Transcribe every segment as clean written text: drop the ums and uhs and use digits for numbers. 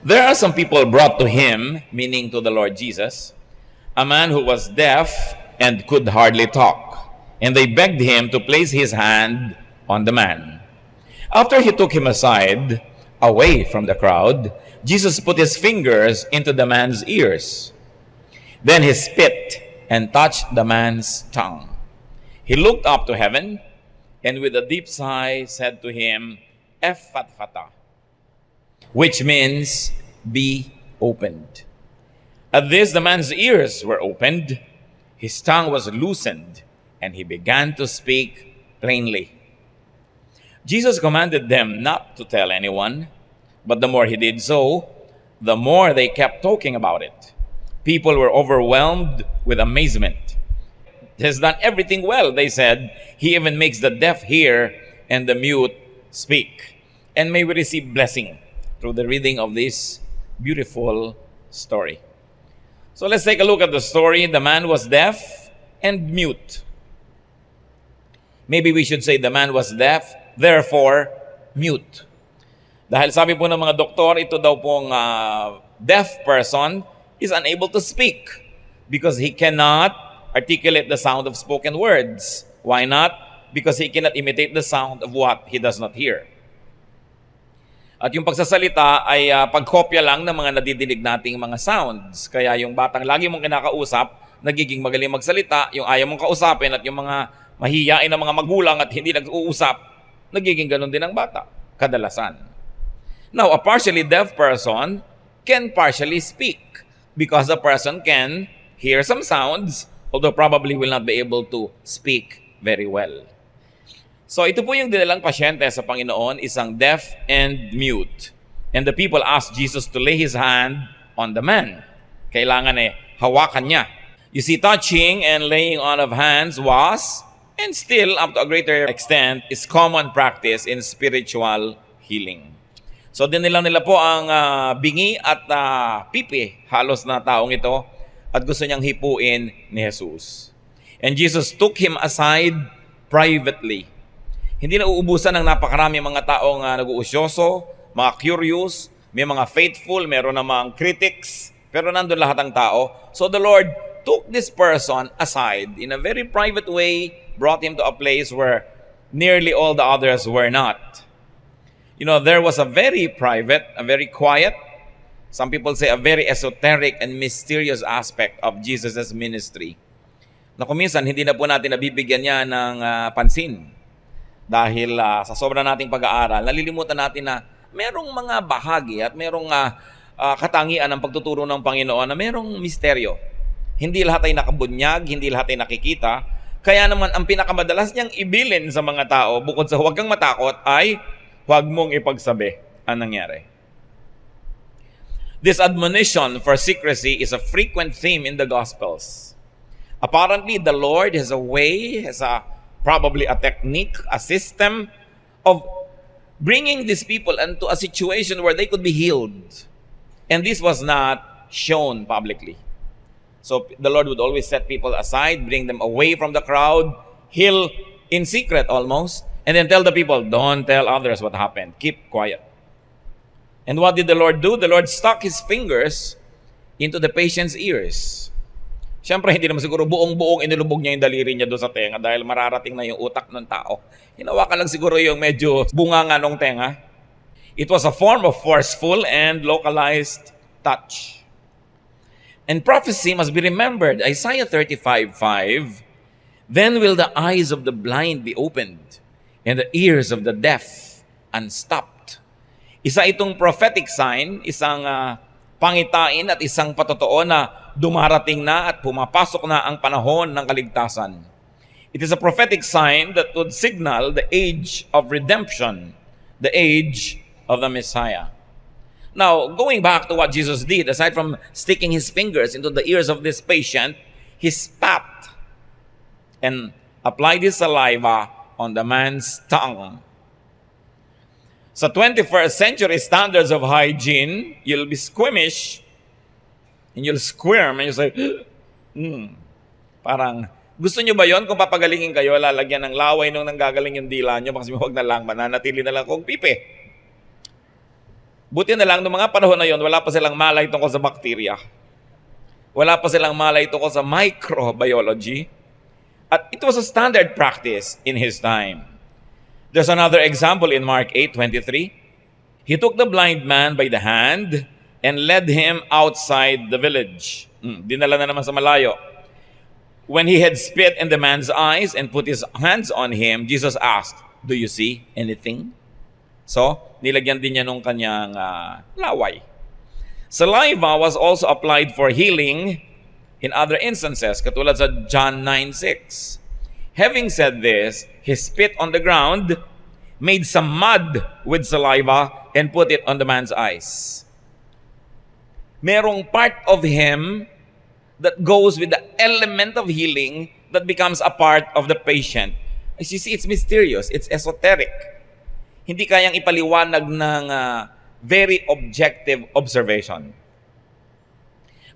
There are some people brought to him, meaning to the Lord Jesus, a man who was deaf and could hardly talk, and they begged him to place his hand on the man. After he took him aside, away from the crowd, Jesus put his fingers into the man's ears. Then he spit and touched the man's tongue. He looked up to heaven and with a deep sigh said to him, Ephphatha, which means be opened. At this, the man's ears were opened, his tongue was loosened, and he began to speak plainly. Jesus commanded them not to tell anyone, but the more he did so, the more they kept talking about it. People were overwhelmed with amazement. He has done everything well, they said. He even makes the deaf hear and the mute speak. And may we receive blessing through the reading of this beautiful story. So let's take a look at the story. The man was deaf and mute. Maybe we should say the man was deaf, therefore mute. Dahil sabi po ng mga doktor, ito daw pong deaf person is unable to speak because he cannot articulate the sound of spoken words. Why not? Because he cannot imitate the sound of what he does not hear. At yung pagsasalita ay pagkopya lang ng mga nadidinig nating mga sounds. Kaya yung batang lagi mong kinakausap, nagiging magaling magsalita. Yung ayaw mong kausapin at yung mga mahihiyain na mga magulang at hindi nag-uusap, nagiging ganun din ang bata, kadalasan. Now, a partially deaf person can partially speak because the person can hear some sounds, although probably will not be able to speak very well. So ito po yung dinalang pasyente sa Panginoon, isang deaf and mute. And the people asked Jesus to lay his hand on the man. Kailangan hawakan niya. You see, touching and laying on of hands was, and still up to a greater extent, is common practice in spiritual healing. So dinilang nila po ang bingi at pipi, halos na taong ito, at gusto niyang hipuin ni Jesus. And Jesus took him aside privately. Hindi na uubusan ng napakarami mga taong nag-uusyoso, mga curious, may mga faithful, meron namang critics, pero nandun lahat ng tao. So the Lord took this person aside in a very private way, brought him to a place where nearly all the others were not. You know, there was a very private, a very quiet, some people say a very esoteric and mysterious aspect of Jesus' ministry. Na kuminsan, hindi na po natin nabibigyan niya ng pansin. Dahil sa sobra nating pag-aaral, nalilimutan natin na merong mga bahagi at merong katangian ng pagtuturo ng Panginoon na merong misteryo. Hindi lahat ay nakabunyag, hindi lahat ay nakikita. Kaya naman, ang pinakamadalas niyang ibilin sa mga tao, bukod sa huwag kang matakot, ay huwag mong ipagsabi ang nangyari. This admonition for secrecy is a frequent theme in the Gospels. Apparently, the Lord has a way, probably a technique, a system of bringing these people into a situation where they could be healed. And this was not shown publicly. So the Lord would always set people aside, bring them away from the crowd, heal in secret almost, and then tell the people, don't tell others what happened. Keep quiet. And what did the Lord do? The Lord stuck his fingers into the patient's ears. Siyempre, hindi naman siguro buong-buong inilubog niya yung daliri niya doon sa tenga dahil mararating na yung utak ng tao. Hinawakan lang siguro yung medyo bunganga ng tenga. It was a form of forceful and localized touch. And prophecy must be remembered. Isaiah 35:5, then will the eyes of the blind be opened and the ears of the deaf unstopped. Isa itong prophetic sign, isang pangitain at isang patotoo na dumarating na at pumapasok na ang panahon ng kaligtasan. It is a prophetic sign that would signal the age of redemption, the age of the Messiah. Now, going back to what Jesus did, aside from sticking his fingers into the ears of this patient, he spat and applied his saliva on the man's tongue. Sa 21st century standards of hygiene, you'll be squeamish and you'll squirm and you'll say, parang, gusto nyo ba yon? Kung papagalingin kayo, lalagyan ng laway nung nanggagaling yung dila nyo, kasi huwag na lang, mananatili na lang kung pipi. Buti na lang, noong mga panahon na yon, wala pa silang malay tungkol sa bakterya. Wala pa silang malay tungkol sa microbiology. At it was a standard practice in his time. There's another example in Mark 8:23. He took the blind man by the hand and led him outside the village. Dinala na naman sa malayo. When he had spit in the man's eyes and put his hands on him, Jesus asked, "Do you see anything?" So, nilagyan din niya nung kanyang laway. Saliva was also applied for healing in other instances, katulad sa John 9:6. Having said this, he spit on the ground, made some mud with saliva, and put it on the man's eyes. Merong part of him that goes with the element of healing that becomes a part of the patient. As you see, it's mysterious, it's esoteric. Hindi kayang ipaliwanag ng very objective observation.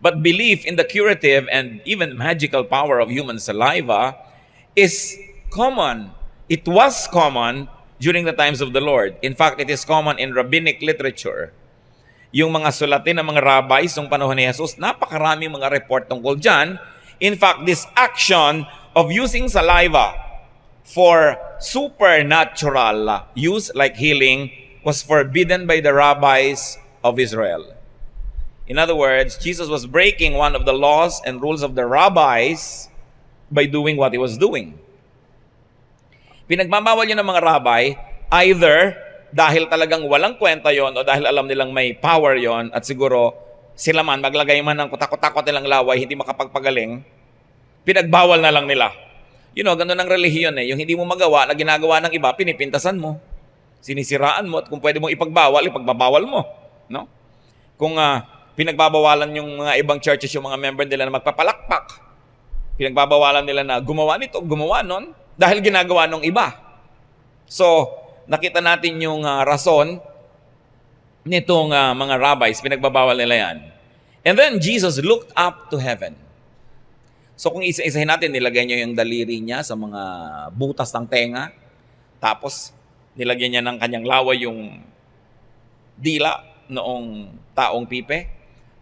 But belief in the curative and even magical power of human saliva is common. It was common during the times of the Lord. In fact, it is common in rabbinic literature. Yung mga sulatin ng mga rabbis nung panahon ni Jesus, napakaraming mga report tungkol dyan. In fact, this action of using saliva for supernatural use like healing was forbidden by the rabbis of Israel. In other words, Jesus was breaking one of the laws and rules of the rabbis by doing what he was doing. Pinagmamawal yun ng mga rabbi either dahil talagang walang kwenta yon o dahil alam nilang may power yon at siguro sila man maglagay man ng kutakot-takot nilang laway, hindi makapagpagaling, pinagbawal na lang nila. Ganun ang relihiyon eh. Yung hindi mo magawa na ginagawa ng iba, pinipintasan mo. Sinisiraan mo at kung pwede mong ipagbawal, ipagbabawal mo. No? Kung pinagbabawalan yung mga ibang churches, yung mga member nila na magpapalakpak, pinagbabawalan nila na gumawa nito, gumawa nun, dahil ginagawa ng iba. So, nakita natin yung rason nitong mga rabbis, pinagbabawal nila yan. And then Jesus looked up to heaven. So kung isa-isahin natin, nilagay niya yung daliri niya sa mga butas ng tenga, tapos nilagyan niya ng kanyang laway yung dila noong taong pipe,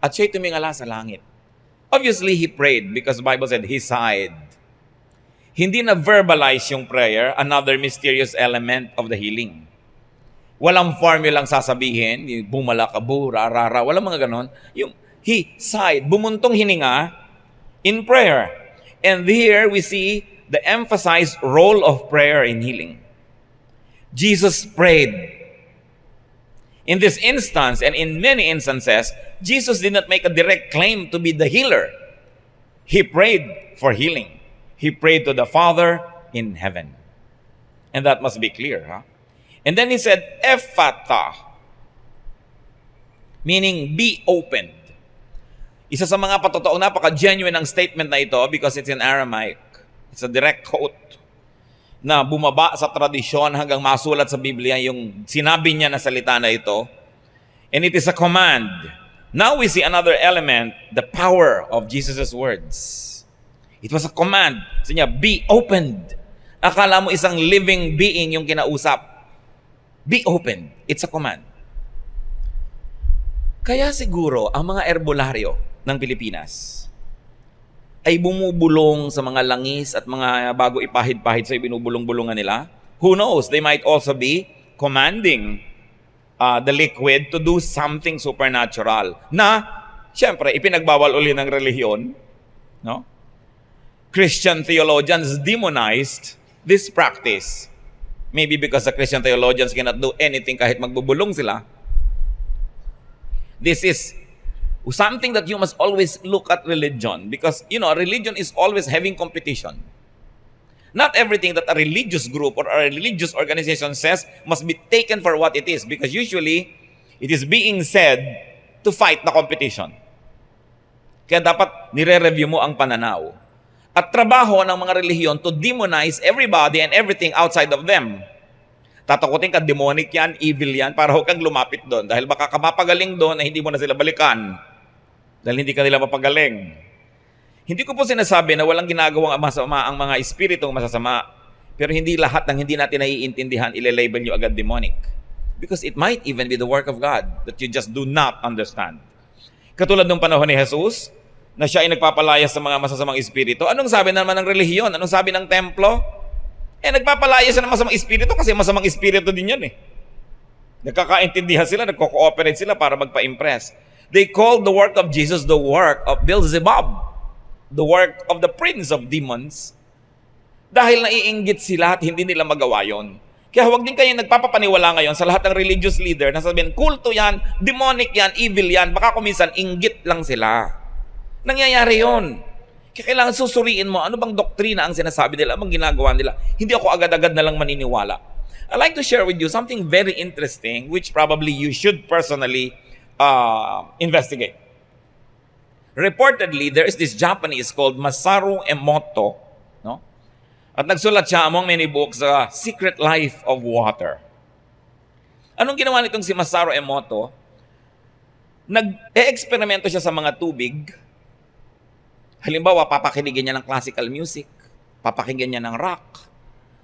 at siya'y tumingala sa langit. Obviously, he prayed because the Bible said he sighed. Hindi na verbalize yung prayer, another mysterious element of the healing. Walang formulang sasabihin, bumalakabu, rarara, walang mga ganon. Yung he sighed, bumuntong hininga in prayer. And here we see the emphasized role of prayer in healing. Jesus prayed. In this instance and in many instances, Jesus did not make a direct claim to be the healer. He prayed for healing. He prayed to the Father in heaven. And that must be clear, huh? And then he said, Ephata, meaning be opened. Isa sa mga patotoong napaka-genuine ng statement na ito because it's in Aramaic. It's a direct quote na bumaba sa tradisyon hanggang masulat sa Biblia yung sinabi niya na salita na ito. And it is a command. Now we see another element, the power of Jesus' words. It was a command. Sabi niya, be opened. Akala mo isang living being yung kinausap. Be opened. It's a command. Kaya siguro, ang mga herbolaryo ng Pilipinas ay bumubulong sa mga langis at mga bago ipahid-pahid sa binubulong-bulungan nila. Who knows? They might also be commanding the liquid to do something supernatural na, syempre, ipinagbawal uli ng relihiyon. No? Christian theologians demonized this practice. Maybe because the Christian theologians cannot do anything kahit magbubulong sila. This is something that you must always look at religion because, religion is always having competition. Not everything that a religious group or a religious organization says must be taken for what it is because usually it is being said to fight the competition. Kaya dapat nire-review mo ang pananaw. At trabaho ng mga relihiyon to demonize everybody and everything outside of them. Tatakutin ka, demonic yan, evil yan, para huwag kang lumapit doon. Dahil baka ka mapagaling doon na hindi mo na sila balikan. Dahil hindi ka nila mapagaling. Hindi ko po sinasabi na walang ginagawang masama ang mga espiritong masasama. Pero hindi lahat ng hindi natin naiintindihan, ile-label nyo agad demonic. Because it might even be the work of God that you just do not understand. Katulad nung panahon ni Jesus, na siya ay nagpapalaya sa mga masasamang espiritu. Anong sabi naman ng relihiyon? Anong sabi ng templo? Nagpapalaya siya ng masamang espiritu kasi masamang espiritu din yan eh. Nagkakaintindihan sila, nagko-cooperate sila para magpa-impress. They called the work of Jesus the work of Beelzebub, the work of the prince of demons, dahil naiinggit sila at hindi nila magawa yon. Kaya huwag din kayo nagpapapaniwala ngayon sa lahat ng religious leader na sabihin, kulto yan, demonic yan, evil yan, baka kuminsan inggit lang sila. Nangyayari yon. Kaya kailangan susuriin mo, ano bang doktrina ang sinasabi nila, ang ginagawa nila. Hindi ako agad-agad na lang maniniwala. I'd like to share with you something very interesting which probably you should personally investigate. Reportedly, there is this Japanese called Masaru Emoto, no? At nagsulat siya among many books, Secret Life of Water. Anong ginawa nitong si Masaru Emoto? Nag-e-eksperimento siya sa mga tubig. Halimbawa, papakinggan niya ng classical music, papakinggan niya ng rock,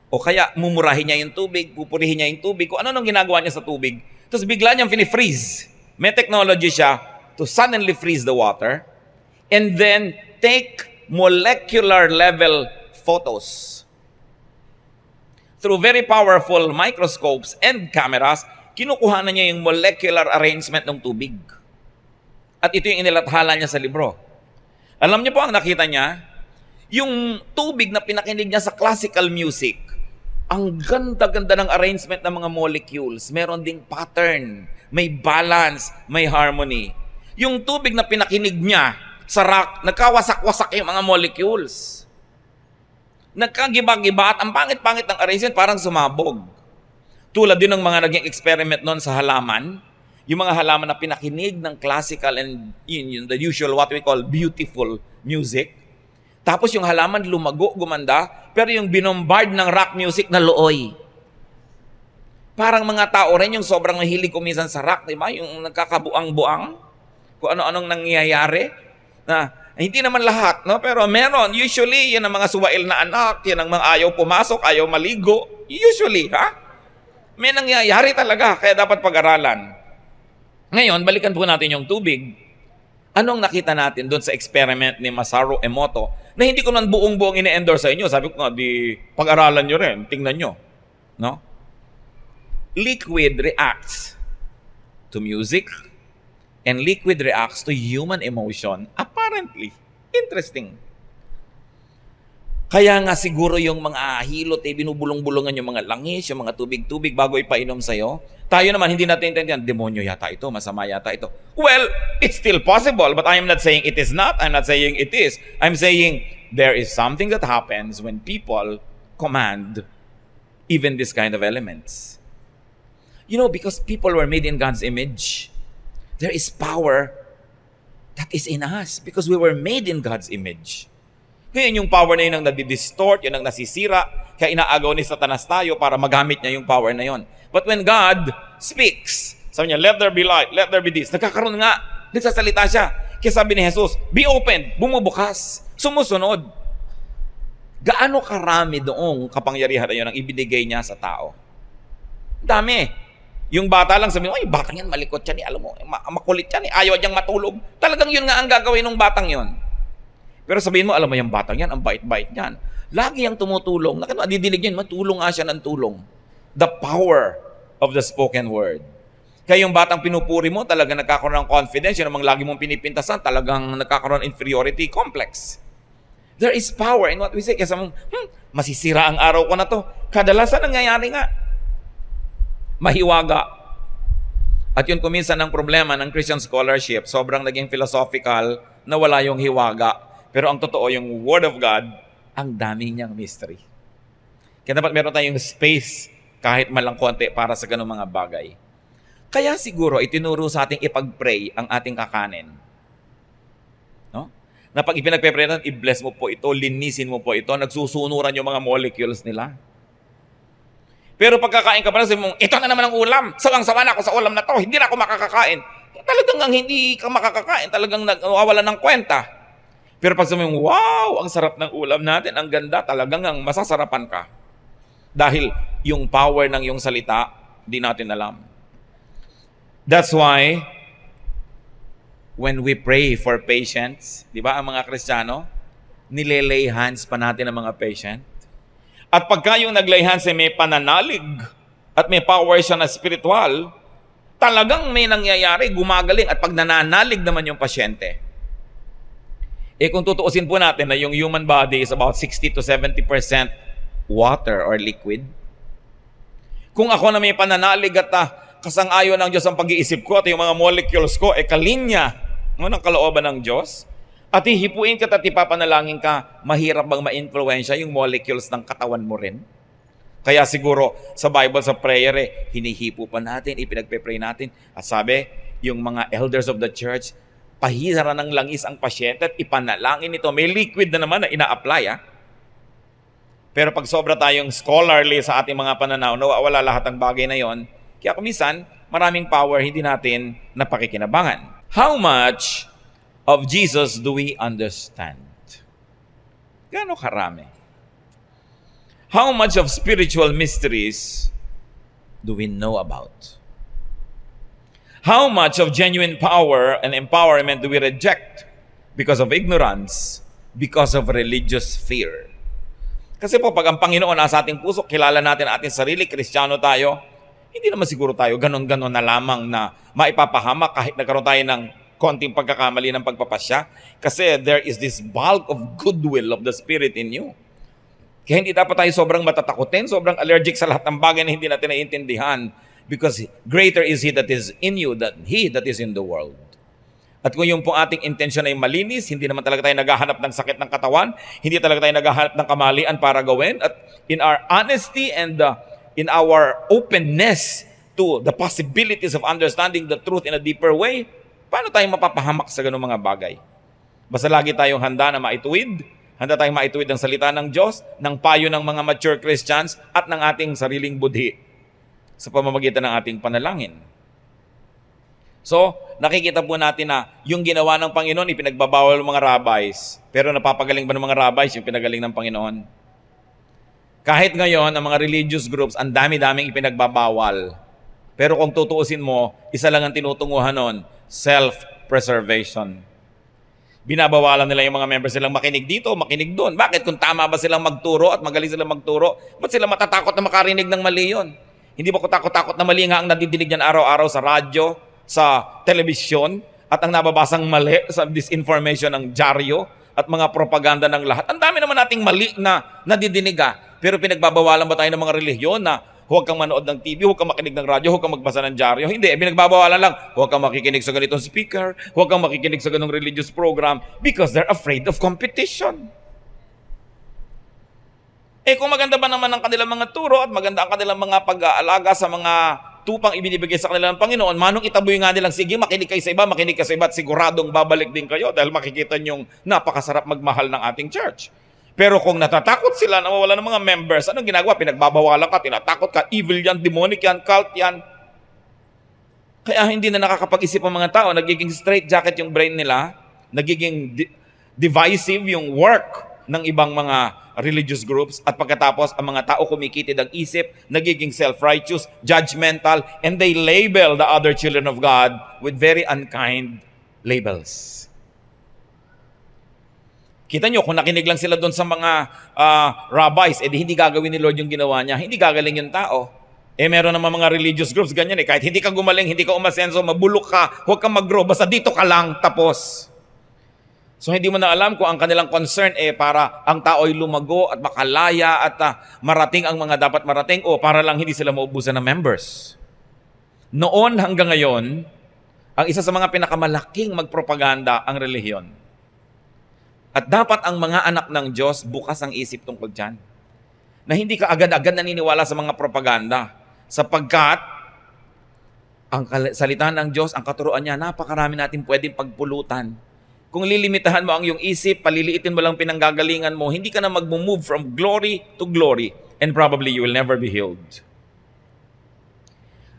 o kaya mumurahin niya yung tubig, pupurihin niya yung tubig, kung ano nang ginagawa niya sa tubig. Tapos bigla niyang fini-freeze. May technology siya to suddenly freeze the water and then take molecular level photos. Through very powerful microscopes and cameras, kinukuha na niya yung molecular arrangement ng tubig. At ito yung inilathala niya sa libro. Alam niyo po ang nakita niya? Yung tubig na pinakinig niya sa classical music, ang ganda-ganda ng arrangement ng mga molecules. Meron ding pattern, may balance, may harmony. Yung tubig na pinakinig niya sa rock, nagkawasak-wasak yung mga molecules. Nagkagiba-giba at ang pangit-pangit ng arrangement, parang sumabog. Tulad din ng mga naging experiment noon sa halaman, yung mga halaman na pinakinig ng classical and the usual what we call beautiful music. Tapos yung halaman lumago, gumanda, pero yung binombard ng rock music na looy. Parang mga tao rin yung sobrang mahilig kuminsan sa rock, di ba? Yung nagkakabuang-buang, kung ano-anong nangyayari. Na hindi naman lahat, no? Pero meron. Usually, yan ang mga suwail na anak, yan ang mga ayaw pumasok, ayaw maligo. Usually, ha? May nangyayari talaga, kaya dapat pag-aralan. Ngayon, balikan po natin yung tubig. Anong nakita natin doon sa experiment ni Masaru Emoto na hindi ko man buong-buong ine-endorse sa inyo? Sabi ko nga, di pag-aralan nyo rin, tingnan nyo. No? Liquid reacts to music and liquid reacts to human emotion. Apparently. Interesting. Kaya nga siguro yung mga hilot, binubulong-bulungan yung mga langis, yung mga tubig-tubig bago ipainom sa'yo. Tayo naman, hindi natin intindihan, demonyo yata ito, masama yata ito. Well, it's still possible, but I am not saying it is not. I'm not saying it is. I'm saying there is something that happens when people command even this kind of elements. You know, because people were made in God's image, there is power that is in us because we were made in God's image. Ngayon yung power na yun ang nadidistort, yun ang nasisira, kaya inaagaw ni Satanas tayo para magamit niya yung power na yun. But when God speaks, sabi niya, let there be light, let there be this, nagkakaroon nga, nagsasalita siya. Kaya sabi ni Jesus, be open, bumubukas, sumusunod. Gaano karami doong kapangyarihan na yun ang ibinigay niya sa tao? Dami. Yung bata lang sabi, ay, batang yan, malikot yan, alam mo, makulit yan, ayaw niyang matulog. Talagang yun nga ang gagawin ng batang yun. Pero sabihin mo, alam mo yung batang yan, ang bait-bait yan. Lagi yung tumutulong. Didinig niya, matulong nga siya ng tulong. The power of the spoken word. Kaya yung batang pinupuri mo, talagang nagkakaroon ng confidence. Yung namang lagi mong pinipintasan, talagang nagkakaroon ng inferiority complex. There is power in what we say. Kaya sabi mo, masisira ang araw ko na to. Kadalasan nangyayari nga. Mahiwaga. At yun kuminsan ang problema ng Christian scholarship. Sobrang naging philosophical na wala yung hiwaga. Pero ang totoo, yung Word of God, ang dami niyang mystery. Kaya dapat meron tayong space kahit malang konti para sa ganung mga bagay. Kaya siguro itinuro sa ating ipag-pray ang ating kakanin. No? Na pag ipinagpe-pray natin, i-bless mo po ito, linisin mo po ito, nagsusunuran yung mga molecules nila. Pero pagkakain ka pa sabi mo, ito na naman ang ulam, sawang-sawa na ako sa ulam na to, hindi na ako makakakain. Talagang hindi ka makakakain, talagang nawawala ng kwenta. Pero pag sabi mo, wow, ang sarap ng ulam natin, ang ganda, talagang ang masasarapan ka. Dahil yung power ng iyong salita, di natin alam. That's why, when we pray for patients, di ba, ang mga Kristiyano, nilelay hands pa natin ang mga patient. At pagka yung naglay hands ay may pananalig at may power siya na spiritual, talagang may nangyayari, gumagaling. At pag nananalig naman yung pasyente, kung tutuusin po natin na yung human body is about 60 to 70% water or liquid, kung ako na may pananalig at kasang-ayon ng Diyos ang pag-iisip ko at yung mga molecules ko, kalinya ng kalooban ng Diyos, at hihipuin ka at ipapanalangin ka, mahirap bang ma-influensya yung molecules ng katawan mo rin? Kaya siguro sa Bible, sa prayer, hinihipo pa natin, ipinagpe-pray natin. At sabi, yung mga elders of the church, pahira ng langis ang pasyente at ipanalangin ito. May liquid na naman na ina-apply. Pero pag sobra tayong scholarly sa ating mga pananaw, nawawala lahat ng bagay na yon. Kaya kumisan, maraming power hindi natin napakikinabangan. How much of Jesus do we understand? Gaano karami? How much of spiritual mysteries do we know about? How much of genuine power and empowerment do we reject because of ignorance, because of religious fear? Kasi po, pag ang Panginoon nasa ating puso, kilala natin ating sarili, Kristiyano tayo, hindi naman siguro tayo ganon-ganon na lamang na maipapahamak kahit nagkaroon tayo ng konting pagkakamali ng pagpapasya. Kasi there is this bulk of goodwill of the Spirit in you. Kaya hindi dapat tayo sobrang matatakutin, sobrang allergic sa lahat ng bagay na hindi natin naiintindihan. Because greater is He that is in you than he that is in the world. At kung yung pong ating intensyon ay malinis, hindi naman talaga tayo naghahanap ng sakit ng katawan, hindi talaga tayo naghahanap ng kamalian para gawin, at in our honesty and in our openness to the possibilities of understanding the truth in a deeper way, paano tayo mapapahamak sa ganung mga bagay? Basta lagi tayong handa na maituwid, handa tayong maituwid ng salita ng Diyos, ng payo ng mga mature Christians, at ng ating sariling budhi sa pamamagitan ng ating panalangin. So, nakikita po natin na yung ginawa ng Panginoon, ipinagbabawal ng mga rabbis. Pero napapagaling ba ng mga rabbis yung pinagaling ng Panginoon? Kahit ngayon, ang mga religious groups, ang dami-daming ipinagbabawal. Pero kung tutuusin mo, isa lang ang tinutunguhan nun, self-preservation. Binabawalan nila yung mga members silang makinig dito, makinig doon. Bakit? Kung tama ba silang magturo at magaling silang magturo, ba't sila matatakot na makarinig ng mali yun? Hindi ba ko takot-takot na mali nga ang nadidinig niyan araw-araw sa radyo, sa telebisyon, at ang nababasang mali sa disinformation ng dyaryo at mga propaganda ng lahat. Ang dami naman nating mali na nadidinig Pero pinagbabawalan ba tayo ng mga relihiyon na huwag kang manood ng TV, huwag kang makinig ng radyo, huwag kang magbasa ng dyaryo? Hindi, pinagbabawalan lang. Huwag kang makikinig sa ganitong speaker, huwag kang makikinig sa ganitong religious program because they're afraid of competition. Kung maganda ba naman ang kanilang mga turo at maganda ang kanilang mga pag-aalaga sa mga tupang ibinibigay sa kanilang Panginoon, manong itaboy nga nilang, sige, makinig kayo sa iba, at siguradong babalik din kayo dahil makikita niyong napakasarap magmahal ng ating church. Pero kung natatakot sila na mawala ng mga members, anong ginagawa? Pinagbabawalan ka, tinatakot ka, evil yan, demonic yan, cult yan. Kaya hindi na nakakapag-isip ang mga tao, nagiging straight jacket yung brain nila, nagiging divisive yung work ng ibang mga religious groups, at pagkatapos ang mga tao kumikitid ang isip, nagiging self-righteous, judgmental, and they label the other children of God with very unkind labels. Kita nyo, kung nakinig lang sila doon sa mga rabbis, hindi gagawin ni Lord yung ginawa niya, hindi gagaling yung tao. Meron naman mga religious groups, ganyan kahit hindi ka gumaling, hindi ka umasenso, mabulok ka, huwag kang mag-grow, basta dito ka lang, tapos. So hindi mo na alam kung ang kanilang concern para ang tao ay lumago at makalaya at marating ang mga dapat marating, o para lang hindi sila maubusan ng members. Noon hanggang ngayon, ang isa sa mga pinakamalaking magpropaganda ang relihiyon. At dapat ang mga anak ng Diyos bukas ang isip tungkol dyan. Na hindi ka agad-agad naniniwala sa mga propaganda. Sapagkat ang salita ng Diyos, ang katuruan niya, napakarami natin pwedeng pagpulutan. Kung lilimitahan mo ang iyong isip, paliliitin mo lang pinanggagalingan mo, hindi ka na mag-move from glory to glory, and probably you will never be healed.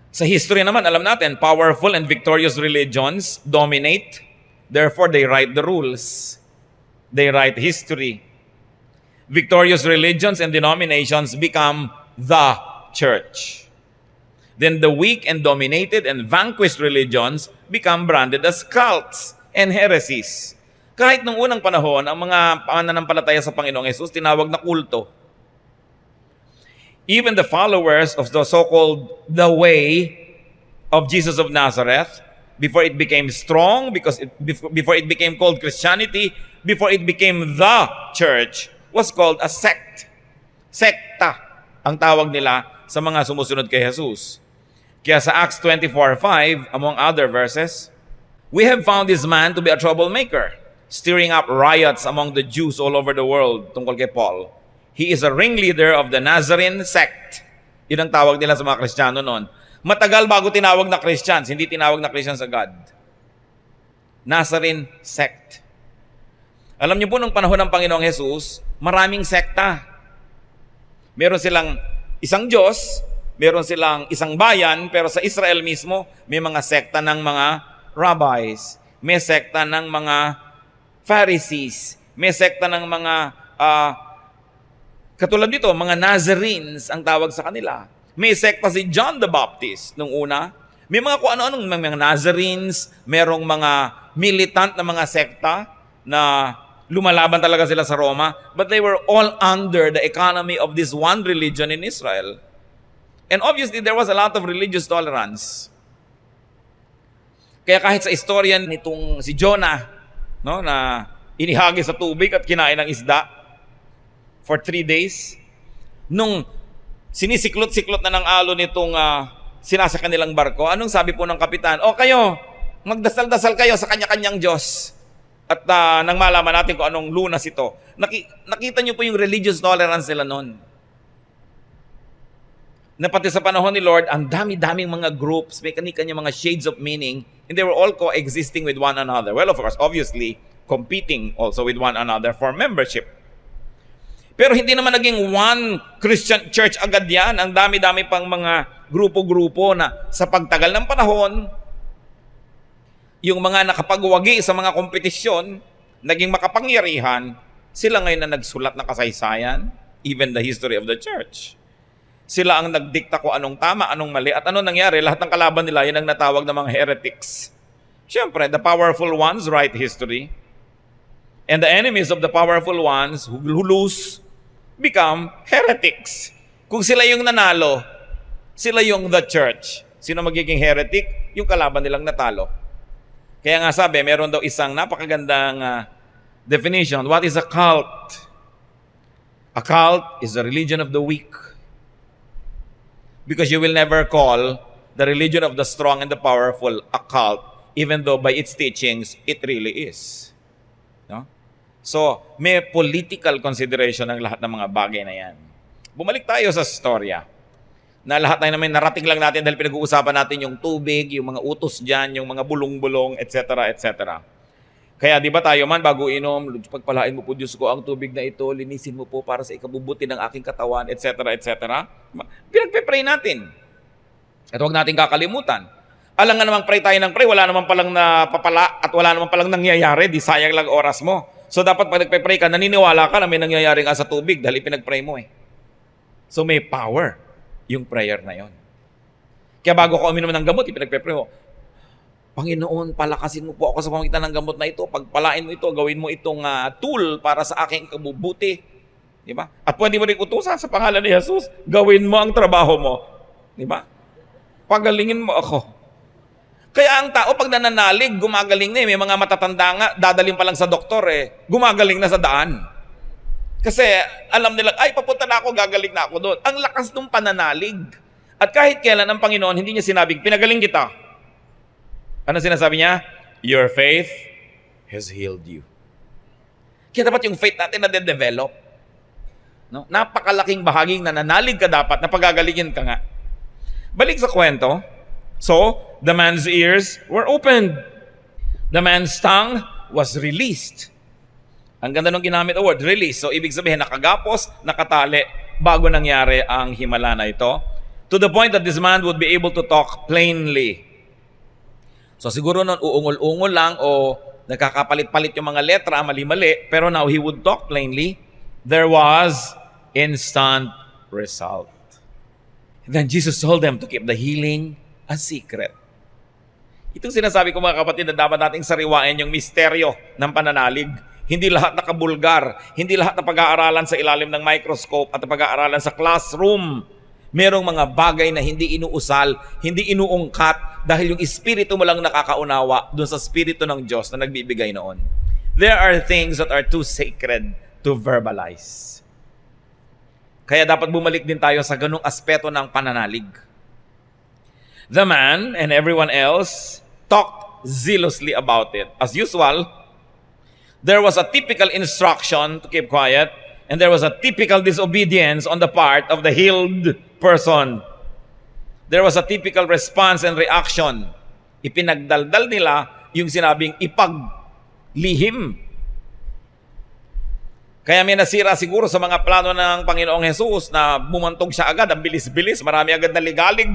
Sa history naman, alam natin, powerful and victorious religions dominate, therefore they write the rules. They write history. Victorious religions and denominations become the church. then the weak and dominated and vanquished religions become branded as cults and heresies. Kahit nung unang panahon, ang mga pananampalataya sa Panginoong Hesus tinawag na kulto. Even the followers of the so-called the way of Jesus of Nazareth, before it became strong, before it became called Christianity, before it became the church, was called a sect. Sekta ang tawag nila sa mga sumusunod kay Jesus. Kaya sa Acts 24:5, among other verses, we have found this man to be a troublemaker, stirring up riots among the Jews all over the world, tungkol kay Paul. He is a ringleader of the Nazarene sect. Yun ang tawag nila sa mga Kristiyano noon. Matagal bago tinawag na Christians, hindi tinawag na Christians sa God. Nazarene sect. Alam niyo po, nung panahon ng Panginoong Jesus, maraming sekta. Meron silang isang Diyos, meron silang isang bayan, pero sa Israel mismo, may mga sekta ng mga rabbis, may sekta ng mga Pharisees, may sekta ng mga, katulad dito, mga Nazarenes ang tawag sa kanila. May sekta si John the Baptist nung una. May mga kung ano-anong mga Nazarenes, merong mga militant na mga sekta na lumalaban talaga sila sa Roma, but they were all under the economy of this one religion in Israel. And obviously, there was a lot of religious tolerance. Kaya kahit sa istorya nitong si Jonah, no, na inihagi sa tubig at kinain ng isda for 3 days, nung sinisiklot-siklot na ng alon nitong sinasakyan nilang barko, anong sabi po ng kapitan? O kayo, magdasal-dasal kayo sa kanya-kanyang Diyos. At nang malaman natin kung anong lunas ito, nakita niyo po yung religious tolerance nila noon. Na pati sa panahon ni Lord, ang dami-daming mga groups, may kanya-kanya mga shades of meaning, and they were all coexisting with one another. Well, of course, obviously, competing also with one another for membership. Pero hindi naman naging one Christian church agad yan. Ang dami-dami pang mga grupo-grupo na sa pagtagal ng panahon, yung mga nakapagwagi sa mga kompetisyon, naging makapangyarihan, sila ngayon na nagsulat na kasaysayan, even the history of the church. Sila ang nagdikta kung anong tama, anong mali, at ano nangyari, lahat ng kalaban nila, yun ang natawag ng mga heretics. Siyempre, the powerful ones write history, and the enemies of the powerful ones who lose become heretics. Kung sila yung nanalo, sila yung the church. Sino magiging heretic? Yung kalaban nilang natalo. Kaya nga sabi, meron daw isang napakagandang definition. What is a cult? A cult is the religion of the weak. Because you will never call the religion of the strong and the powerful a cult, even though by its teachings, it really is. No? So, may political consideration ng lahat ng mga bagay na yan. Bumalik tayo sa storya. Na lahat na namin narating lang natin dahil pinag-uusapan natin yung tubig, yung mga utos dyan, yung mga bulong-bulong, etc., etc. Kaya di ba tayo man, bago inom, pagpalain mo po Diyos ko ang tubig na ito, linisin mo po para sa ikabubuti ng aking katawan, etc., etc. Pinagpe-pray natin. At huwag natin kakalimutan. Alam nga namang pray tayo ng pray, wala naman palang napapala at wala naman palang nangyayari, di sayang lang oras mo. So dapat pag nagpe-pray ka, naniniwala ka na may nangyayari nga sa tubig dahil pinag-pray mo eh. So may power yung prayer na yon. Kaya bago ko uminom ng gamot, ipinagpe-pray ko, Panginoon, palakasin mo po ako sa pamamagitan ng gamot na ito. Pagpalain mo ito, gawin mo itong tool para sa aking kabubuti. Di ba? At pwede mo rin utusan sa pangalan ni Jesus, gawin mo ang trabaho mo. Di ba? Pagalingin mo ako. Kaya ang tao, pag nananalig, gumagaling na eh. May mga matatanda nga, dadaling pa lang sa doktor eh. Gumagaling na sa daan. Kasi alam nila, ay papunta na ako, gagaling na ako doon. Ang lakas ng pananalig. At kahit kailan ang Panginoon, hindi niya sinabing, pinagaling kita. Ano sinasabi niya? Your faith has healed you. Kaya dapat yung faith natin na de-develop. No? Napakalaking bahaging nananalig ka dapat, na pagagalingin ka nga. Balik sa kwento. So, the man's ears were opened. The man's tongue was released. Ang ganda nung ginamit ang word, release. So, ibig sabihin, nakagapos, nakatali, bago nangyari ang himala na ito. To the point that this man would be able to talk plainly. So, siguro nun, uungol-ungol lang o nagkakapalit-palit yung mga letra, mali-mali, pero now he would talk plainly. There was instant result. Then Jesus told them to keep the healing a secret. Itong sinasabi ko mga kapatid na dapat nating sariwain yung misteryo ng pananalig. Hindi lahat nakabulgar, hindi lahat na pag-aaralan sa ilalim ng microscope at pag-aaralan sa classroom. Merong mga bagay na hindi inuusal, hindi inuungkat dahil yung espiritu mo lang nakakaunawa dun sa espiritu ng Diyos na nagbibigay noon. There are things that are too sacred to verbalize. Kaya dapat bumalik din tayo sa ganung aspeto ng pananalig. The man and everyone else talked zealously about it. As usual, there was a typical instruction to keep quiet, and there was a typical disobedience on the part of the healed person. There was a typical response and reaction. Ipinagdaldal nila yung sinabing ipaglihim. Kaya may nasira siguro sa mga plano ng Panginoong Jesus na bumantog siya agad, ang bilis-bilis, marami agad na ligalig.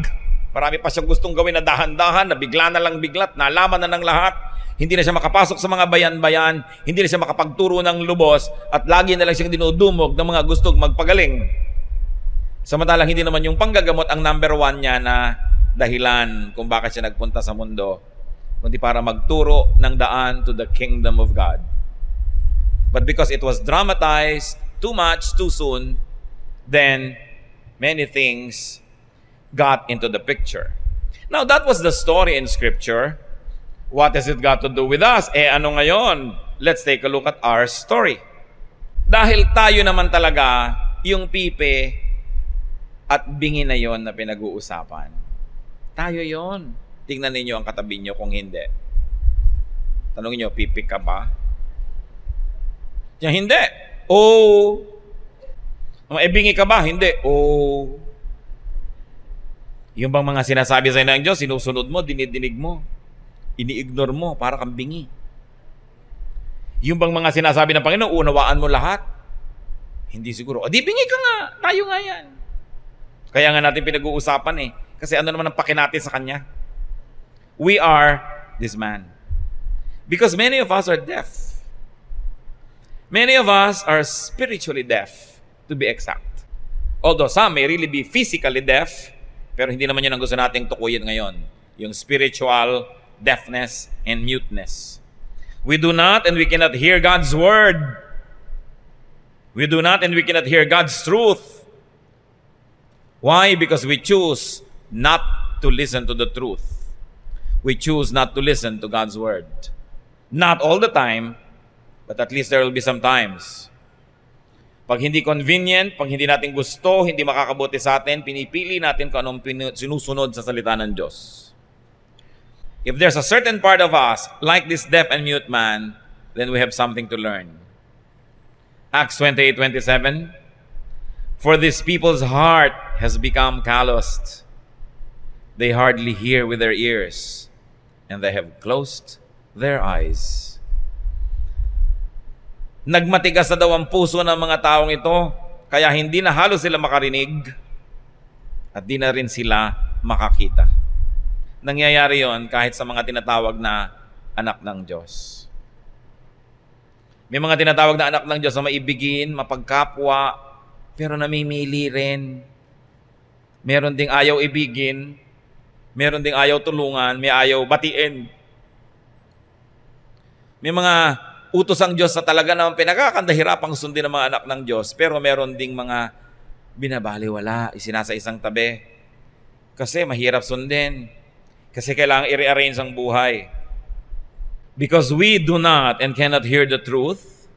Marami pa siyang gustong gawin na dahan-dahan, na bigla na lang biglat, nalaman na ng lahat. Hindi na siya makapasok sa mga bayan-bayan, hindi na siya makapagturo ng lubos, at lagi na lang siyang dinudumog ng mga gustong magpagaling. Samantalang hindi naman yung panggagamot ang number one niya na dahilan kung bakit siya nagpunta sa mundo, kundi para magturo ng daan to the kingdom of God. But because it was dramatized too much, too soon, then many things got into the picture. Now, that was the story in Scripture. What has it got to do with us? Ano ngayon? Let's take a look at our story. Dahil tayo naman talaga yung pipe at bingi na yon na pinag-uusapan. Tayo yon. Tingnan ninyo ang katabi nyo kung hindi. Tanungin nyo, pipi ka ba? Hindi. Oh. Bingi ka ba? Hindi. Oh. Yung bang mga sinasabi sa ng Diyos, sinusunod mo, dinidinig mo, ini-ignore mo, para kang bingi. Yung bang mga sinasabi ng Panginoon, unawaan mo lahat? Hindi siguro. O di bingi ka nga, tayo nga yan. Kaya nga natin pinag-uusapan Kasi ano naman ang pake natin sa Kanya? We are this man. Because many of us are deaf. Many of us are spiritually deaf, to be exact. Although some may really be physically deaf, pero hindi naman yun ang gusto nating tukuyin ngayon. Yung spiritual deafness and muteness. We do not and we cannot hear God's word. We do not and we cannot hear God's truth. Why? Because we choose not to listen to the truth. We choose not to listen to God's word. Not all the time, but at least there will be some times. Pag hindi convenient, pag hindi natin gusto, hindi makakabuti sa atin, pinipili natin kung anong sinusunod sa salita ng Diyos. If there's a certain part of us, like this deaf and mute man, then we have something to learn. Acts 28:27, for this people's heart has become calloused. They hardly hear with their ears, and they have closed their eyes. Nagmatigas na daw ang puso ng mga taong ito, kaya hindi na halos sila makarinig at di na rin sila makakita. Nangyayari yon kahit sa mga tinatawag na anak ng Diyos. May mga tinatawag na anak ng Diyos na maibigin, mapagkapwa, pero namimili rin. Meron ding ayaw ibigin, meron ding ayaw tulungan, may ayaw batiin. May mga utos ang Diyos na talaga naman pinagkakandahirapang sundin ng mga anak ng Diyos, pero meron ding mga binabaliwala, isinasa isang tabi. Kasi mahirap sundin. Kasi kailangan i-rearrange ang buhay. Because we do not and cannot hear the truth,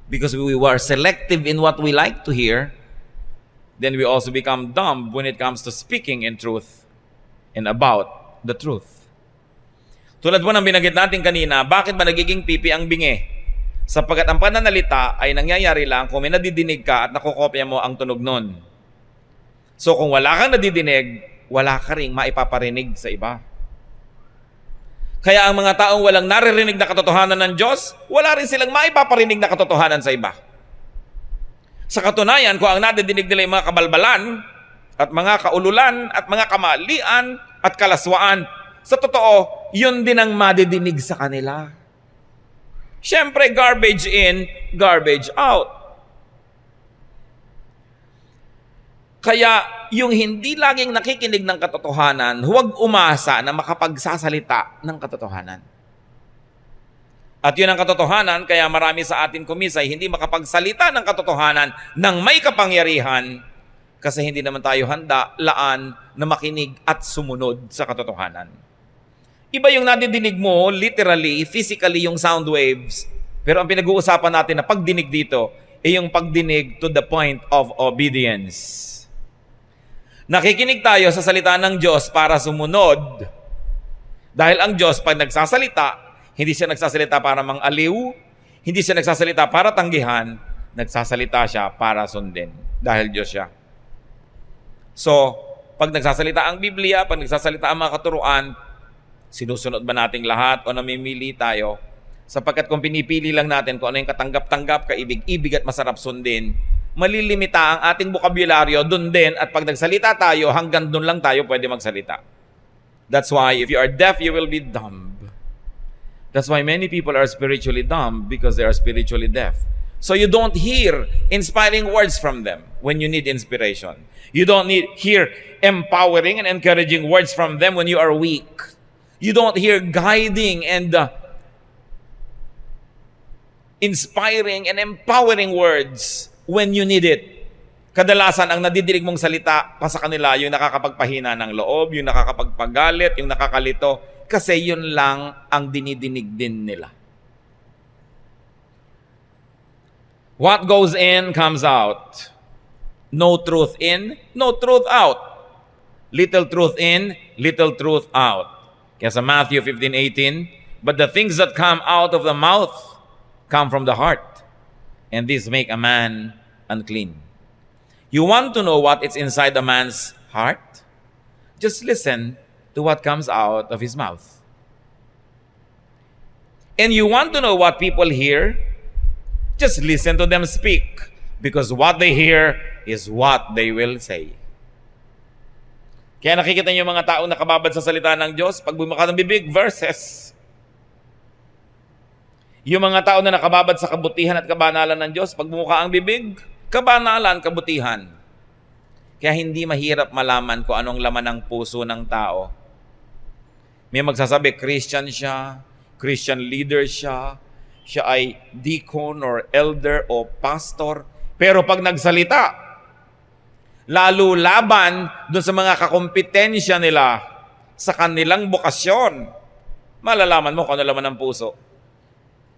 because we were selective in what we like to hear, then we also become dumb when it comes to speaking in truth and about the truth. Tulad po ng binanggit natin kanina, bakit ba nagiging pipi ang bingi? Sapagkat ang pananalita ay nangyayari lang kung may nadidinig ka at nakukopya mo ang tunog nun. So kung wala kang nadidinig, wala ka ring maipaparinig sa iba. Kaya ang mga taong walang naririnig na katotohanan ng Diyos, wala rin silang maipaparinig na katotohanan sa iba. Sa katunayan, kung ang nadidinig nila yung mga kabalbalan at mga kaululan at mga kamalian at kalaswaan, sa totoo, yun din ang madidinig sa kanila. Siyempre, garbage in, garbage out. Kaya yung hindi laging nakikinig ng katotohanan, huwag umasa na makapagsasalita ng katotohanan. At yun ang katotohanan, kaya marami sa atin kumisay hindi makapagsalita ng katotohanan ng may kapangyarihan kasi hindi naman tayo handa, laan na makinig at sumunod sa katotohanan. Iba yung nadidinig mo, literally, physically, yung sound waves. Pero ang pinag-uusapan natin na pagdinig dito ay yung pagdinig to the point of obedience. Nakikinig tayo sa salita ng Diyos para sumunod. Dahil ang Diyos, pag nagsasalita, hindi siya nagsasalita para mang-aliw, hindi siya nagsasalita para tanggihan, nagsasalita siya para sundin. Dahil Diyos siya. So, pag nagsasalita ang Biblia, pag nagsasalita ang mga katuruan, sinusunod ba nating lahat o namimili tayo? Sapagkat kung pinipili lang natin kung ano yung katanggap-tanggap, kaibig-ibig at masarap sundin, malilimita ang ating bokabularyo dun din at pag nagsalita tayo, hanggang dun lang tayo pwede magsalita. That's why if you are deaf, you will be dumb. That's why many people are spiritually dumb because they are spiritually deaf. So you don't hear inspiring words from them when you need inspiration. You don't hear empowering and encouraging words from them when you are weak. You don't hear guiding and inspiring and empowering words when you need it. Kadalasan, ang nadidinig mong salita pa sa kanila, yung nakakapagpahina ng loob, yung nakakapagpagalit, yung nakakalito, kasi yun lang ang dinidinig din nila. What goes in, comes out. No truth in, no truth out. Little truth in, little truth out. Kaya sa Matthew 15:18, but the things that come out of the mouth come from the heart, and these make a man unclean. You want to know what is inside a man's heart? Just listen to what comes out of his mouth. And you want to know what people hear? Just listen to them speak, because what they hear is what they will say. Kaya nakikita niyo yung mga taong nakababad sa salita ng Diyos, pag bumaka ng bibig, verses. Yung mga tao na nakababad sa kabutihan at kabanalan ng Diyos, pag bumuka ang bibig, kabanalan, kabutihan. Kaya hindi mahirap malaman kung anong laman ng puso ng tao. May magsasabi, Christian siya, Christian leader siya, siya ay deacon or elder o pastor. Pero pag nagsalita, lalo laban dun sa mga kakompetensya nila sa kanilang bukasyon, malalaman mo kung ano laman ng puso.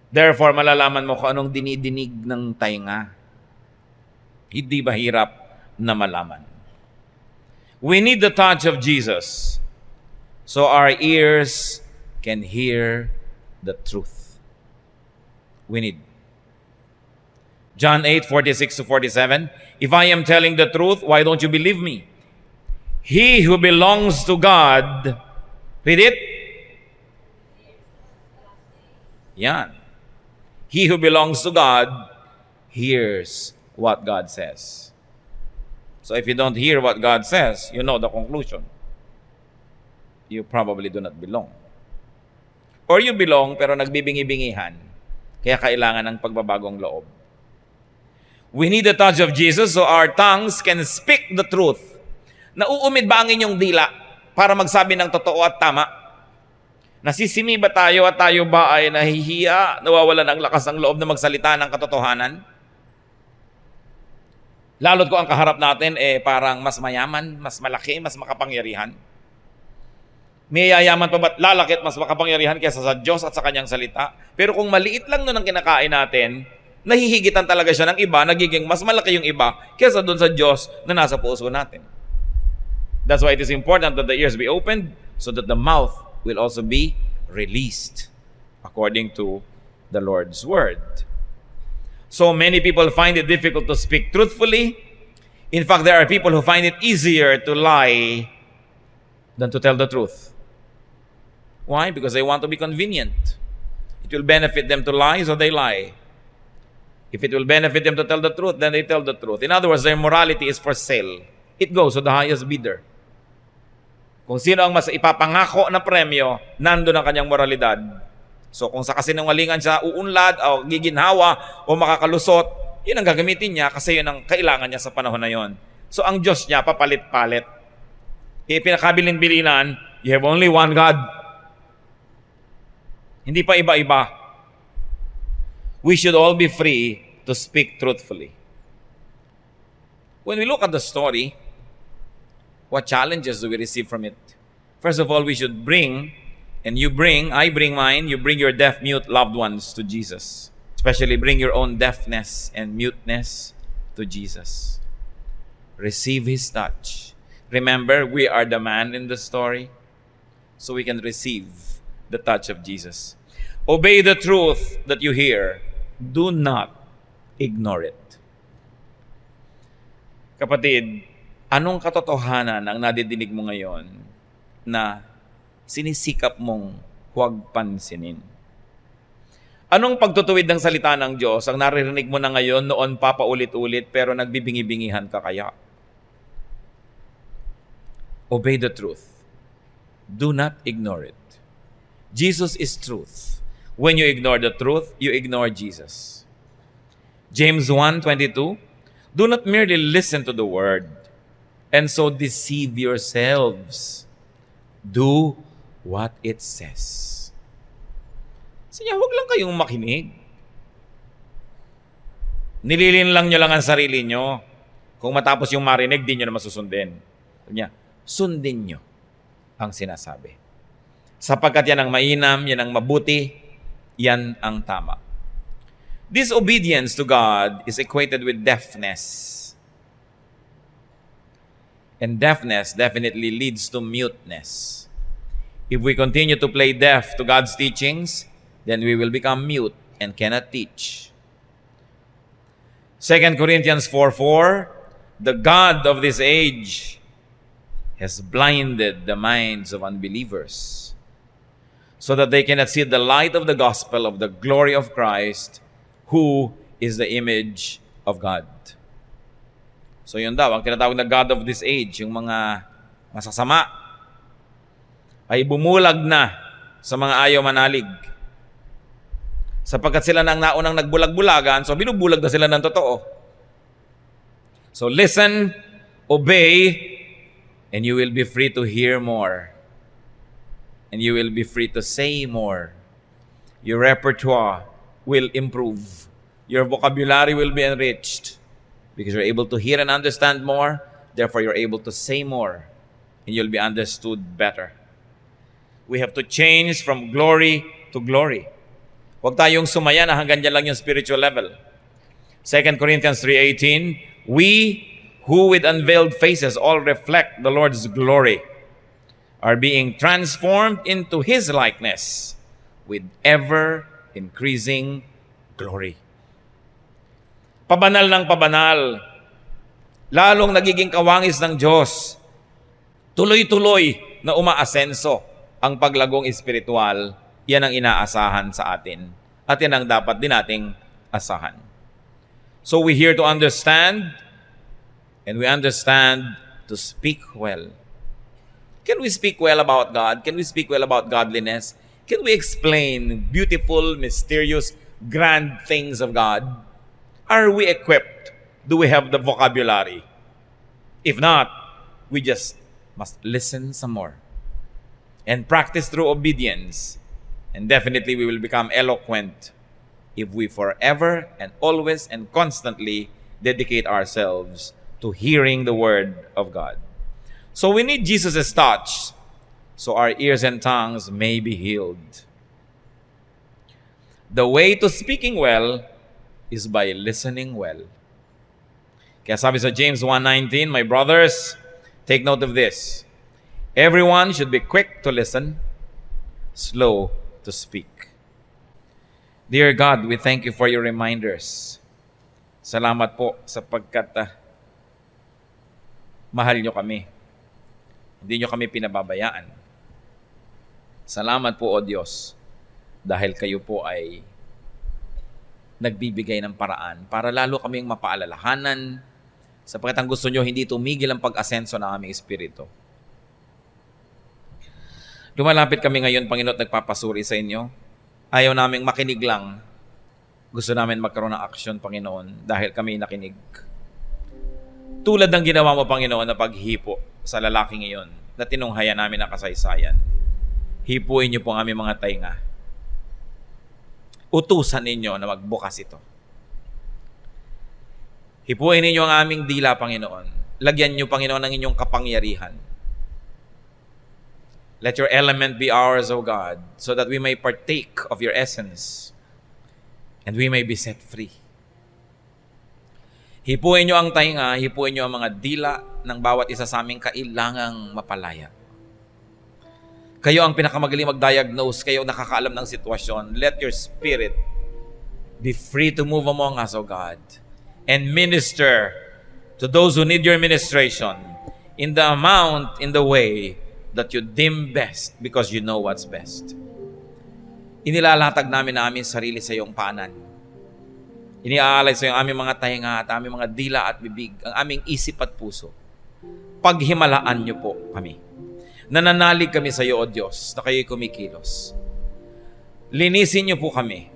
Therefore, malalaman mo kung anong dinidinig ng tainga. Hindi ba hirap na malaman? We need the touch of Jesus so our ears can hear the truth. We need. John 8:46-47, if I am telling the truth, why don't you believe me? He who belongs to God, read it? Yan. He who belongs to God hears what God says. So if you don't hear what God says, you know the conclusion. You probably do not belong. Or you belong pero nagbibingi-bingihan. Kaya kailangan ng pagbabagong loob. We need the touch of Jesus so our tongues can speak the truth. Nauumid ba ang inyong dila para magsabi ng totoo at tama? Nasisimi ba tayo at tayo ba ay nahihiya, nawawalan ng lakas ng loob na magsalita ng katotohanan? Lalo't kung ang kaharap natin parang mas mayaman, mas malaki, mas makapangyarihan. May yayaman pa ba't lalaki at mas makapangyarihan kaysa sa Diyos at sa kanyang salita? Pero kung maliit lang nun ang kinakain natin, nahihigitan talaga siya ng iba, nagiging mas malaki yung iba kaysa doon sa Diyos na nasa puso natin. That's why it is important that the ears be opened so that the mouth will also be released according to the Lord's word. So many people find it difficult to speak truthfully. In fact, there are people who find it easier to lie than to tell the truth. Why? Because they want to be convenient. It will benefit them to lie, so they lie. If it will benefit them to tell the truth, then they tell the truth. In other words, their morality is for sale. It goes to the highest bidder. Kung sino ang mas ipapangako na premyo, nandun ang kanyang moralidad. So kung sa kasinungalingan siya uunlad o giginhawa o makakalusot, yun ang gagamitin niya kasi yun ang kailangan niya sa panahon na yun. So ang Diyos niya, papalit-palit. Pinakabilin-bilinan, you have only one God. Hindi pa iba-iba. We should all be free to speak truthfully. When we look at the story, what challenges do we receive from it? First of all, we should bring, I bring mine, you bring your deaf, mute loved ones to Jesus. Especially bring your own deafness and muteness to Jesus. Receive His touch. Remember, we are the man in the story, so we can receive the touch of Jesus. Obey the truth that you hear. Do not ignore it. Kapatid, anong katotohanan ang nadidinig mo ngayon na sinisikap mong huwag pansinin? Anong pagtutuwid ng salita ng Diyos ang naririnig mo na ngayon, noon pa paulit-ulit, pero nagbibingi-bingihan ka kaya? Obey the truth. Do not ignore it. Jesus is truth. When you ignore the truth, you ignore Jesus. James 1:22, do not merely listen to the word and so deceive yourselves. Do what it says. Siya, huwag lang kayong makinig. Nililin lang nyo lang ang sarili nyo. Kung matapos yung marinig, di nyo na masusundin. Niya, sundin nyo ang sinasabi. Sapagkat yan ang mainam, yan ang mabuti, yan ang tama. Disobedience to God is equated with deafness. And deafness definitely leads to muteness. If we continue to play deaf to God's teachings, then we will become mute and cannot teach. 2 Corinthians 4:4, the God of this age has blinded the minds of unbelievers so that they cannot see the light of the gospel of the glory of Christ, who is the image of God. So yun daw, ang tinatawag na God of this age, yung mga masasama, ay bumulag na sa mga ayaw manalig. Sapagkat sila na ang naunang nagbulag-bulagan, so binubulag na sila ng totoo. So listen, obey, and you will be free to hear more. And you will be free to say more. Your repertoire will improve. Your vocabulary will be enriched because you're able to hear and understand more. Therefore, you're able to say more and you'll be understood better. We have to change from glory to glory. Huwag tayong sumaya na hanggang dyan lang yung spiritual level. 2 Corinthians 3:18, we who with unveiled faces all reflect the Lord's glory are being transformed into His likeness with ever-increasing glory. Pabanal ng pabanal, lalong nagiging kawangis ng Diyos. Tuloy-tuloy na umaasenso ang paglagong espiritual. Yan ang inaasahan sa atin. At yan ang dapat din nating asahan. So we're here to understand, and we understand to speak well. Can we speak well about God? Can we speak well about godliness? Can we explain beautiful, mysterious, grand things of God? Are we equipped? Do we have the vocabulary? If not, we just must listen some more and practice through obedience. And definitely we will become eloquent if we forever and always and constantly dedicate ourselves to hearing the word of God. So we need Jesus' touch so our ears and tongues may be healed. The way to speaking well is by listening well. Kaya sabi sa James 1:19, my brothers, take note of this. Everyone should be quick to listen, slow to speak. Dear God, we thank you for your reminders. Salamat po sapagkat mahal nyo kami. Hindi nyo kami pinababayaan. Salamat po, O Diyos, dahil kayo po ay nagbibigay ng paraan para lalo kaming mapaalalahanan sapagkat ang gusto nyo hindi tumigil ang pag-asenso ng aming espiritu. Lumalapit kami ngayon, Panginoon, at nagpapasuri sa inyo. Ayaw naming makinig lang. Gusto namin magkaroon ng aksyon, Panginoon, dahil kami nakinig. Tulad ng ginawa mo, Panginoon, na paghipo sa lalaking iyon na tinunghayan namin ang kasaysayan. Hipuin niyo po ang aming mga tainga. Utusan ninyo na magbukas ito. Hipuin ninyo ang aming dila, Panginoon. Lagyan niyo, Panginoon, ng inyong kapangyarihan. Let your element be ours, O God, so that we may partake of your essence and we may be set free. Hipuin niyo ang tainga, hipuin niyo ang mga dila ng bawat isa sa aming kailangang mapalaya. Kayo ang pinakamagaling mag-diagnose, kayo ang nakakaalam ng sitwasyon. Let your spirit be free to move among us, O God, and minister to those who need your ministration in the amount, in the way that you deem best because you know what's best. Inilalatag namin na aming sarili sa iyong paanan. Iniaalay sa iyong aming mga tainga at aming mga dila at bibig, ang aming isip at puso. Paghimalaan niyo po kami. Nananalig kami sa iyo, O Diyos, na kayo'y kumikilos. Linisin niyo po kami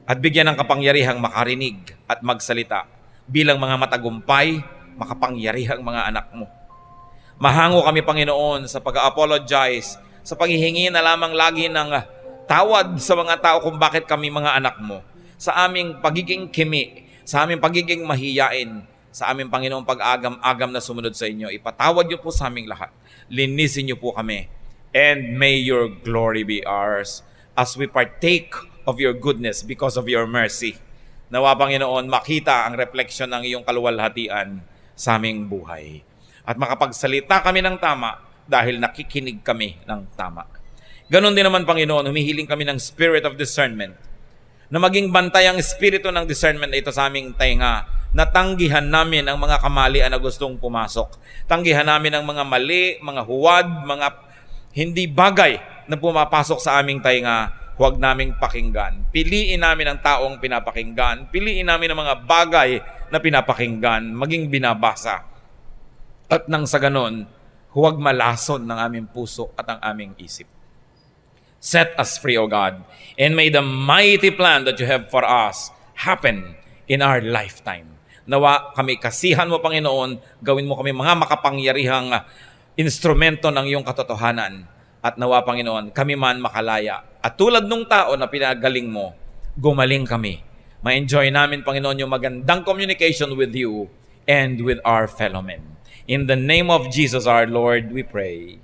at bigyan ng kapangyarihang makarinig at magsalita bilang mga matagumpay, makapangyarihang mga anak mo. Mahango kami, Panginoon, sa pag-apologize, sa paghihingi na lamang lagi ng tawad sa mga tao kung bakit kami mga anak mo, sa aming pagiging kimi, sa aming pagiging mahiyain, sa aming, Panginoon, pag-agam-agam na sumunod sa inyo. Ipatawad niyo po sa aming lahat. Linisin niyo po kami. And may your glory be ours as we partake of your goodness because of your mercy. Nawa, Panginoon, makita ang refleksyon ng iyong kaluwalhatian sa aming buhay. At makapagsalita kami ng tama dahil nakikinig kami ng tama. Ganon din naman, Panginoon, humihiling kami ng spirit of discernment, na maging bantay ang espiritu ng discernment na ito sa aming tainga, na tanggihan namin ang mga kamalian na gustong pumasok. Tanggihan namin ang mga mali, mga huwad, mga hindi bagay na pumapasok sa aming tainga. Huwag naming pakinggan. Piliin namin ang taong pinapakinggan. Piliin namin ang mga bagay na pinapakinggan, maging binabasa. At nang sa ganon, huwag malason ng aming puso at ang aming isip. Set us free, O God, and may the mighty plan that you have for us happen in our lifetime. Nawa kami kasihan mo, Panginoon, gawin mo kami mga makapangyarihang instrumento ng iyong katotohanan. At nawa, Panginoon, kami man makalaya. At tulad nung tao na pinagaling mo, gumaling kami. Ma-enjoy namin, Panginoon, yung magandang communication with you and with our fellow men. In the name of Jesus our Lord, we pray.